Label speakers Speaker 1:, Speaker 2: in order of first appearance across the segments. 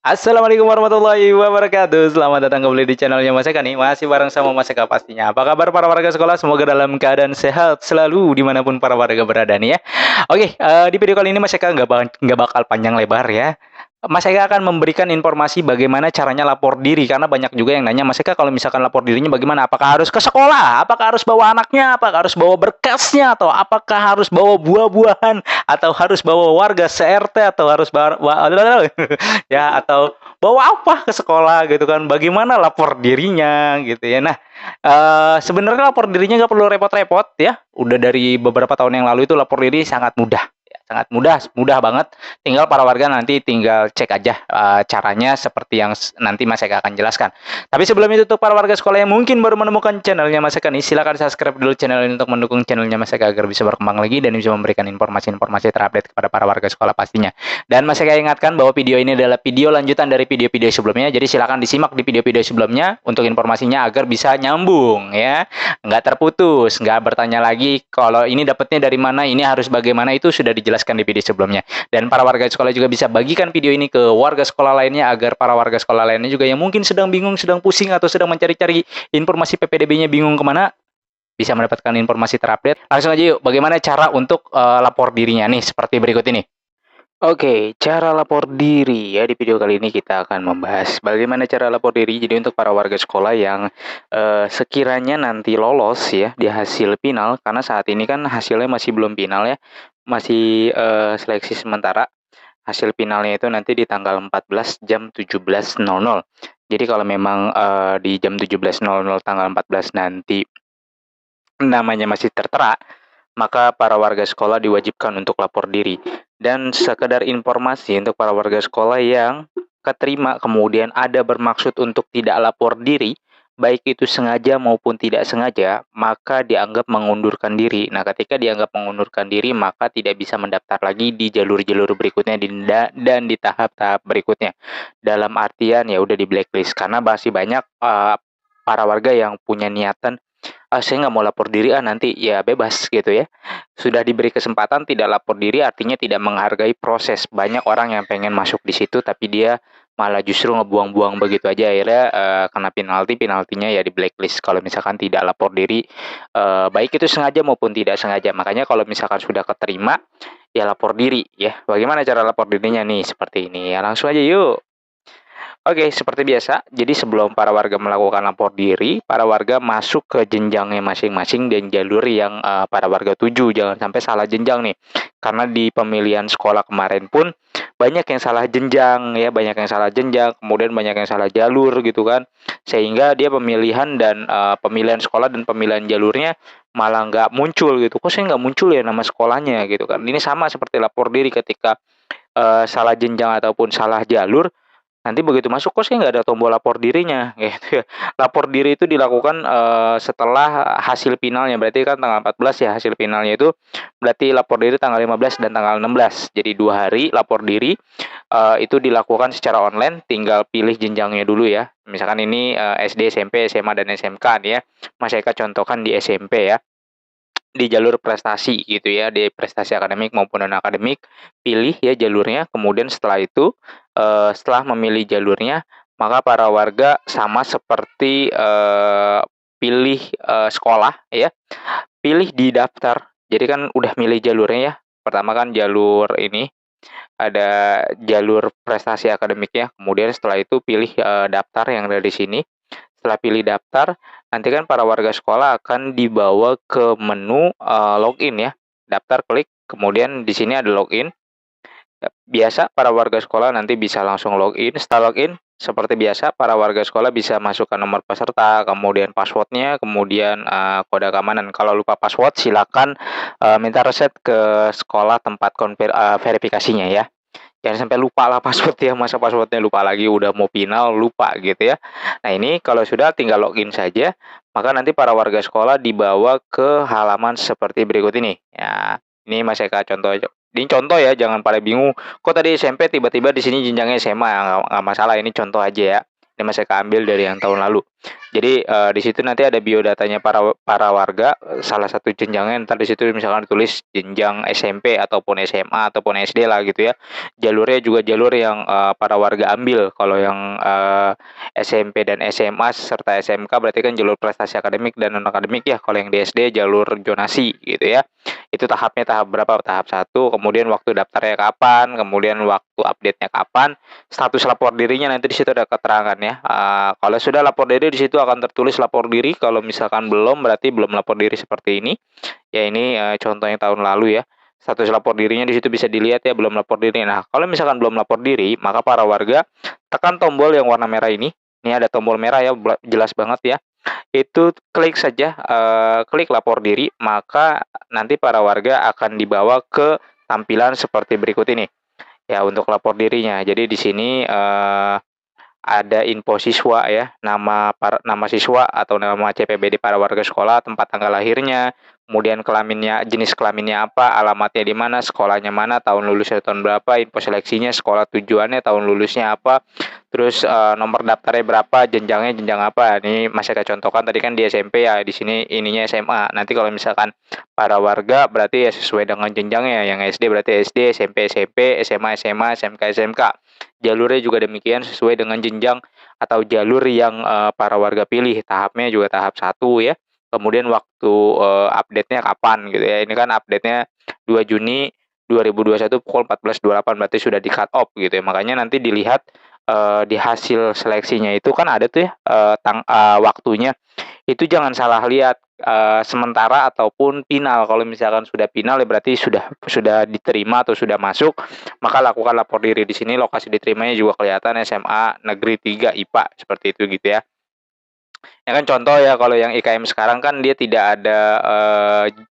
Speaker 1: Assalamualaikum warahmatullahi wabarakatuh. Selamat datang kembali di channelnya Mas Eka nih. Masih bareng sama Mas Eka pastinya. Apa kabar para warga sekolah? Semoga dalam keadaan sehat selalu dimanapun para warga berada nih ya. Oke, di video kali ini Mas Eka nggak bakal panjang lebar ya. Mas Eka akan memberikan informasi bagaimana caranya lapor diri karena banyak juga yang nanya Mas Eka kalau misalkan lapor dirinya bagaimana? Apakah harus ke sekolah? Apakah harus bawa anaknya? Apakah harus bawa berkasnya? Atau apakah harus bawa buah-buahan? Atau harus bawa warga se-RT? Atau harus bawa ya atau bawa apa ke sekolah gitu kan, bagaimana lapor dirinya gitu ya. Nah, sebenarnya lapor dirinya nggak perlu repot-repot ya, udah dari beberapa tahun yang lalu itu lapor diri sangat mudah ya, sangat mudah mudah banget, tinggal para warga nanti tinggal cek aja caranya seperti yang nanti Mas Eka akan jelaskan. Tapi sebelum itu untuk para warga sekolah yang mungkin baru menemukan channelnya Mas Eka nih, silakan subscribe dulu channel ini untuk mendukung channelnya Mas Eka agar bisa berkembang lagi dan bisa memberikan informasi-informasi terupdate kepada para warga sekolah pastinya. Dan masih saya ingatkan bahwa video ini adalah video lanjutan dari video-video sebelumnya. Jadi silakan disimak di video-video sebelumnya untuk informasinya agar bisa nyambung ya. Nggak terputus, nggak bertanya lagi kalau ini dapatnya dari mana, ini harus bagaimana, itu sudah dijelaskan di video sebelumnya. Dan para warga sekolah juga bisa bagikan video ini ke warga sekolah lainnya agar para warga sekolah lainnya juga yang mungkin sedang bingung, sedang pusing atau sedang mencari-cari informasi PPDB-nya bingung kemana, bisa mendapatkan informasi terupdate. Langsung aja yuk, bagaimana cara untuk lapor dirinya nih seperti berikut ini. Oke, cara lapor diri ya, di video kali ini kita akan membahas bagaimana cara lapor diri. Jadi untuk para warga sekolah yang sekiranya nanti lolos ya di hasil final, karena saat ini kan hasilnya masih belum final ya, masih seleksi sementara. Hasil finalnya itu nanti di tanggal 14 jam 17.00. Jadi kalau memang di jam 17.00 tanggal 14 nanti namanya masih tertera, maka para warga sekolah diwajibkan untuk lapor diri. Dan sekedar informasi untuk para warga sekolah yang keterima kemudian ada bermaksud untuk tidak lapor diri, baik itu sengaja maupun tidak sengaja, maka dianggap mengundurkan diri. Nah, ketika dianggap mengundurkan diri, maka tidak bisa mendaftar lagi di jalur-jalur berikutnya dan di tahap-tahap berikutnya. Dalam artian ya udah di blacklist karena masih banyak para warga yang punya niatan, saya nggak mau lapor diri nanti ya bebas gitu ya. Sudah diberi kesempatan tidak lapor diri artinya tidak menghargai proses. Banyak orang yang pengen masuk di situ tapi dia malah justru ngebuang-buang begitu aja, akhirnya kena penaltinya ya di blacklist kalau misalkan tidak lapor diri, baik itu sengaja maupun tidak sengaja. Makanya kalau misalkan sudah keterima ya lapor diri ya. Bagaimana cara lapor dirinya nih? Seperti ini ya, langsung aja yuk. Oke, seperti biasa, jadi sebelum para warga melakukan lapor diri, para warga masuk ke jenjangnya masing-masing dan jalur yang para warga tuju. Jangan sampai salah jenjang nih. Karena di pemilihan sekolah kemarin pun banyak yang salah jenjang ya, banyak yang salah jenjang, kemudian banyak yang salah jalur gitu kan. Sehingga dia pemilihan dan pemilihan sekolah dan pemilihan jalurnya malah nggak muncul gitu. Kok saya nggak muncul ya nama sekolahnya gitu kan. Ini sama seperti lapor diri ketika salah jenjang ataupun salah jalur. Nanti begitu masuk, kok saya nggak ada tombol lapor dirinya, gitu ya. Lapor diri itu dilakukan setelah hasil finalnya, berarti kan tanggal 14 ya hasil finalnya itu, berarti lapor diri tanggal 15 dan tanggal 16. Jadi 2 hari lapor diri, itu dilakukan secara online, tinggal pilih jenjangnya dulu ya. Misalkan ini SD, SMP, SMA, dan SMK nih ya. Mas Eka contohkan di SMP ya. Di jalur prestasi gitu ya, di prestasi akademik maupun non-akademik, pilih ya jalurnya, kemudian setelah itu, setelah memilih jalurnya, maka para warga sama seperti, pilih, sekolah ya, pilih di daftar. Jadi kan udah milih jalurnya ya, pertama kan jalur ini, ada jalur prestasi akademiknya, kemudian setelah itu pilih, daftar yang ada di sini. Setelah pilih daftar, nanti kan para warga sekolah akan dibawa ke menu, login ya. Daftar, klik, kemudian di sini ada login. Biasa para warga sekolah nanti bisa langsung login. Setelah login, seperti biasa para warga sekolah bisa masukkan nomor peserta, kemudian password-nya, kemudian, kode keamanan. Kalau lupa password silakan, minta reset ke sekolah tempat verifikasinya ya. Jangan sampai lupa lah password ya, masa password-nya lupa lagi, udah mau final lupa gitu ya. Nah ini kalau sudah tinggal login saja, maka nanti para warga sekolah dibawa ke halaman seperti berikut ini. Ya, ini Mas Eka contoh aja. Ini contoh ya, jangan pada bingung. Kok tadi SMP tiba-tiba di sini jenjangnya SMA, ya, nggak masalah, ini contoh aja ya. Ini Mas Eka ambil dari yang tahun lalu. Jadi di situ nanti ada biodatanya para warga, salah satu jenjangnya entar di situ misalkan ditulis jenjang SMP ataupun SMA ataupun SD lah gitu ya. Jalurnya juga jalur yang para warga ambil. Kalau yang SMP dan SMA serta SMK berarti kan jalur prestasi akademik dan non akademik ya. Kalau yang di SD jalur zonasi gitu ya. Itu tahapnya tahap berapa? Tahap 1, kemudian waktu daftarnya kapan, kemudian waktu update-nya kapan, status lapor dirinya nanti di situ ada keterangan ya. Kalau sudah lapor diri di situ akan tertulis lapor diri, kalau misalkan belum berarti belum lapor diri seperti ini. Ya ini contoh yang tahun lalu ya. Status lapor dirinya di situ bisa dilihat ya belum lapor diri. Nah, kalau misalkan belum lapor diri, maka para warga tekan tombol yang warna merah ini. Ini ada tombol merah ya, jelas banget ya. Itu klik saja, klik lapor diri, maka nanti para warga akan dibawa ke tampilan seperti berikut ini. Ya, untuk lapor dirinya. Jadi di sini ada info siswa ya, nama siswa atau nama CPBD para warga sekolah, tempat tanggal lahirnya, kemudian kelaminnya, jenis kelaminnya apa, alamatnya di mana, sekolahnya mana, tahun lulusnya tahun berapa, info seleksinya, sekolah tujuannya, tahun lulusnya apa, terus nomor daftarnya berapa, jenjangnya jenjang apa. Ini masih saya contohkan tadi kan di SMP ya, di sini ininya SMA. Nanti kalau misalkan para warga berarti ya sesuai dengan jenjangnya, yang SD berarti SD, SMP SMP, SMA SMA, SMK SMK. Jalurnya juga demikian sesuai dengan jenjang atau jalur yang para warga pilih. Tahapnya juga tahap 1 ya. Kemudian waktu update-nya kapan gitu ya. Ini kan update-nya 2 Juni 2021 pukul 14.28 berarti sudah di cut off gitu ya. Makanya nanti dilihat di hasil seleksinya itu kan ada tuh ya waktunya. Itu jangan salah lihat sementara ataupun final. Kalau misalkan sudah final ya berarti sudah diterima atau sudah masuk, maka lakukan lapor diri. Di sini lokasi diterimanya juga kelihatan SMA Negeri 3 IPA seperti itu gitu ya. Ya kan contoh ya kalau yang IKM sekarang kan dia tidak ada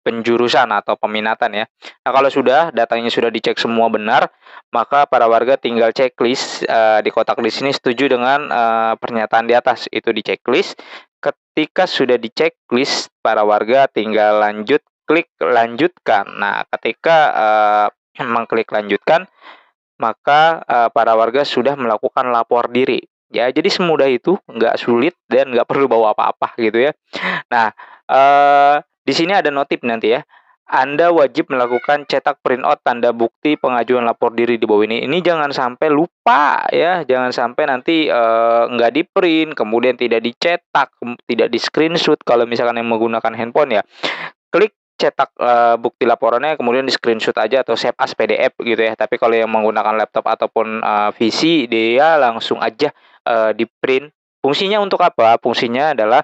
Speaker 1: penjurusan atau peminatan ya. Nah, kalau sudah datanya sudah dicek semua benar, maka para warga tinggal checklist di kotak di sini setuju dengan pernyataan di atas, itu di checklist. Ketika sudah di checklist, para warga tinggal klik lanjutkan. Nah, ketika mengklik lanjutkan, maka para warga sudah melakukan lapor diri. Ya, jadi semudah itu, nggak sulit dan nggak perlu bawa apa-apa gitu ya. Nah, di sini ada notif nanti ya. Anda wajib melakukan cetak printout tanda bukti pengajuan lapor diri di bawah ini. Ini jangan sampai lupa ya, jangan sampai nanti nggak di print, kemudian tidak dicetak, tidak di screenshot kalau misalkan yang menggunakan handphone ya. Klik cetak bukti laporannya kemudian di screenshot aja atau save as PDF gitu ya. Tapi kalau yang menggunakan laptop ataupun PC dia langsung aja di print. Fungsinya untuk apa? Fungsinya adalah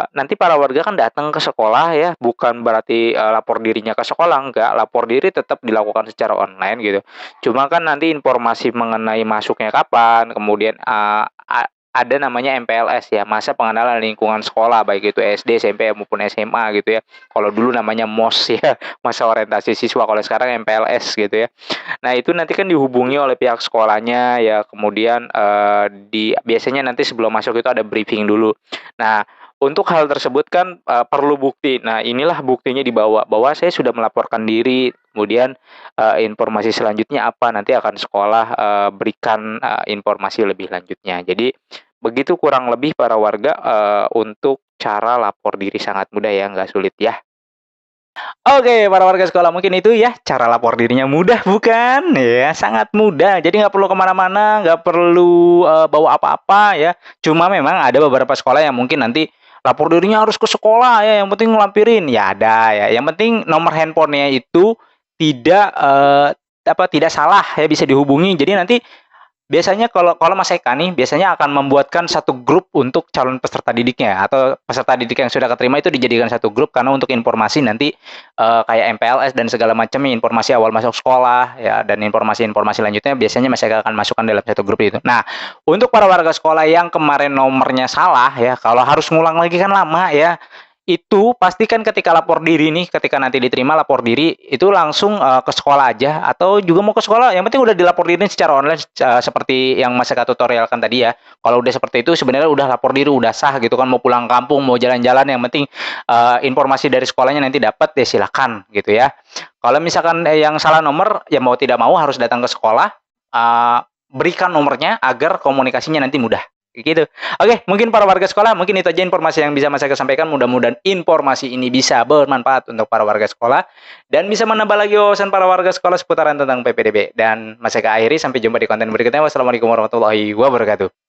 Speaker 1: nanti para warga kan datang ke sekolah ya, bukan berarti lapor dirinya ke sekolah, enggak, lapor diri tetap dilakukan secara online gitu. Cuma kan nanti informasi mengenai masuknya kapan, kemudian ada namanya MPLS ya, masa pengenalan lingkungan sekolah, baik itu SD, SMP maupun SMA gitu ya. Kalau dulu namanya MOS ya, masa orientasi siswa, kalau sekarang MPLS gitu ya. Nah, itu nanti kan dihubungi oleh pihak sekolahnya ya, kemudian biasanya nanti sebelum masuk itu ada briefing dulu. Nah, untuk hal tersebut kan perlu bukti. Nah, inilah buktinya dibawa bahwa saya sudah melaporkan diri. Kemudian informasi selanjutnya apa? Nanti akan sekolah berikan informasi lebih lanjutnya. Jadi begitu kurang lebih para warga untuk cara lapor diri, sangat mudah ya, nggak sulit ya. Oke, para warga sekolah mungkin itu ya cara lapor dirinya mudah bukan? Ya, sangat mudah. Jadi nggak perlu kemana-mana, nggak perlu bawa apa-apa ya. Cuma memang ada beberapa sekolah yang mungkin nanti lapor dirinya harus ke sekolah ya. Yang penting ngelampirin ya ada ya. Yang penting nomor handphonenya itu tidak tidak salah ya, bisa dihubungi. Jadi nanti biasanya kalau kalau Mas Eka nih, biasanya akan membuatkan satu grup untuk calon peserta didiknya atau peserta didik yang sudah keterima itu dijadikan satu grup karena untuk informasi nanti kayak MPLS dan segala macamnya, informasi awal masuk sekolah ya dan informasi-informasi lanjutnya biasanya Mas Eka akan masukkan dalam satu grup itu. Nah, untuk para warga sekolah yang kemarin nomornya salah ya, kalau harus ngulang lagi kan lama ya. Itu pastikan ketika lapor diri nih, ketika nanti diterima lapor diri, itu langsung ke sekolah aja atau juga mau ke sekolah, yang penting udah dilapor diri secara online seperti yang Mas Eka tutorialkan tadi ya. Kalau udah seperti itu sebenarnya udah lapor diri, udah sah gitu kan, mau pulang kampung, mau jalan-jalan, yang penting informasi dari sekolahnya nanti dapat ya silakan gitu ya. Kalau misalkan yang salah nomor, ya mau tidak mau harus datang ke sekolah, berikan nomornya agar komunikasinya nanti mudah. gitu. Oke, mungkin para warga sekolah, mungkin itu aja informasi yang bisa Mas Eka sampaikan. Mudah-mudahan informasi ini bisa bermanfaat untuk para warga sekolah dan bisa menambah lagi wawasan para warga sekolah seputaran tentang PPDB. Dan Mas Eka akhiri, sampai jumpa di konten berikutnya. Wassalamualaikum warahmatullahi wabarakatuh.